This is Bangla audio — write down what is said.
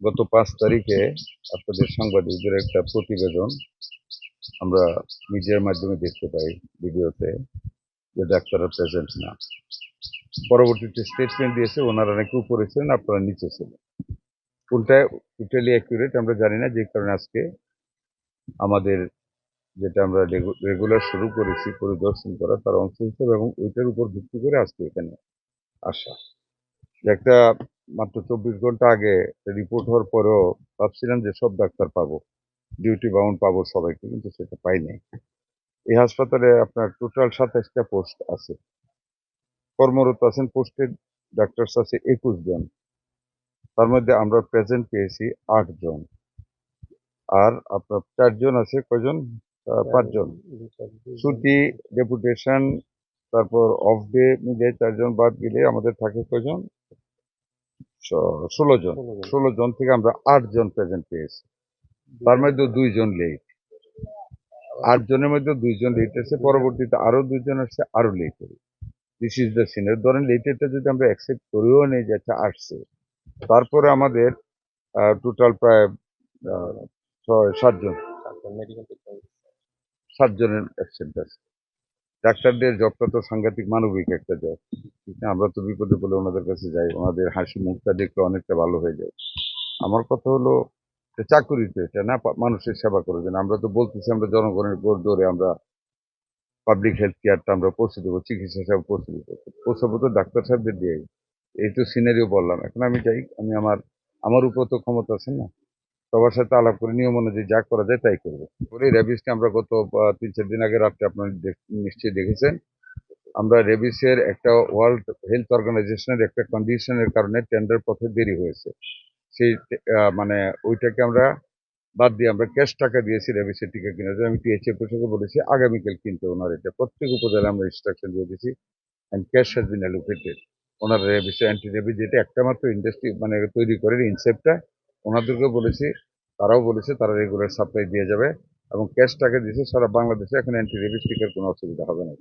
গত 5 তারিখে আপনাদের সাংবাদিকদের একটা প্রতিবেদন আমরা মিডিয়ার মাধ্যমে দেখতে পাই ভিডিওতে, যে ডাক্তাররা প্রেজেন্ট না। পরবর্তীতে স্টেটমেন্ট দিয়েছে ওনারা নাকি উপরে ছিলেন, আপনারা নিচে ছিলেন। কোনটা টোটালি অ্যাকুরেট আমরা জানি না, যে কারণে আজকে আমাদের যেটা আমরা রেগুলার শুরু করেছি পরিদর্শন করা, তার অংশ হিসেবে এবং ওইটার উপর ভিত্তি করে আজকে এখানে আসা। একটা মাত্র 24 ঘন্টা আগে রিপোর্ট হওয়ার পরেও ভাবছিলাম যে সব ডাক্তার পাবো, ডিউটি বাউন্ড পাবো সবাইকে, কিন্তু সেটা পাইনি। এই হাসপাতালে আপনার টোটাল 27টা পোস্ট আছে, কর্মরত আছেন পোস্টেড ডাক্তার আছে 21 জন, তার মধ্যে আমরা প্রেজেন্ট পেয়েছি 8 জন, আর আপনার 4 জন আছে, কয়জন? 5 জন ছুটি, ডেপুটেশন, তারপর অফ ডে মিলে 4 জন বাদ গেলে আমাদের থাকে কয়জন? 16 জন। 16 জন থেকে আমরা 8 জন প্রেজেন্ট পেয়েছি, তার মধ্যে 2 জন লেট। 8 জনের মধ্যে 2 জন লেট আছে, পরবর্তীতে আরো 2 জন আসছে আরো late. This is the scenery. ধরেন লেটেরটা যদি আমরা অ্যাকসেপ্ট করেও নেই যে আচ্ছা আসছে, তারপরে আমাদের টোটাল প্রায় 7 জনের অ্যাবসেন্ট আছে। ডাক্তারদের জবটা তো সাংঘাতিক মানবিক একটা জব, ঠিক না? আমরা তো বিপদে পড়লে ওনাদের কাছে যাই, ওনাদের হাসি মুখটা দেখলে অনেকটা ভালো হয়ে যায়। আমার কথা হলো, চাকুরি তো এটা না, মানুষের সেবা করে দেন। আমরা তো বলতেছি আমরা জনগণের ভোট ধরে আমরা পাবলিক হেলথ কেয়ারটা আমরা পৌঁছে দেবো, চিকিৎসা সেবা পৌঁছে দেবো, পৌঁছাবো তো ডাক্তার সাহেবদের দিয়ে। এই তো সিনারিও বললাম, এখন আমি চাই আমি আমার উপর তো ক্ষমতা আছে না, সবার সাথে আলাপ করে নিয়ম অনুযায়ী যা করা যায় তাই করবো। এই রেবিসকে আমরা গত 3-4 দিন আগে রাত্রে আপনারা নিশ্চয়ই দেখেছেন, আমরা রেবিসের একটা ওয়ার্ল্ড হেলথ অর্গানাইজেশনের একটা কন্ডিশনের কারণে টেন্ডার পথে দেরি হয়েছে। সেই মানে ওইটাকে আমরা বাদ দিয়ে আমরা ক্যাশ টাকা দিয়েছি রেবিসের টিকা কেনার জন্য। আমি টিএচএ প্রসঙ্গে বলেছি আগামীকাল কিনতে ওনার এটা প্রত্যেক উপজেলায় আমরা ইনস্ট্রাকশন দিয়ে দিয়েছি, and cash has been allocated. ওনার রেবিসে অ্যান্টি রেবিস যেটা একটা মাত্র ইন্ডাস্ট্রি মানে তৈরি করে ইনসেপ্টটা, ওনাদেরকেও বলেছি, তারাও বলেছে তারা রেগুলার সাপ্লাই দিয়ে যাবে, এবং ক্যাশ টাকা দিয়েছে সারা বাংলাদেশে। এখন অ্যান্টি রেবিস টিকার কোনো অসুবিধা হবে না।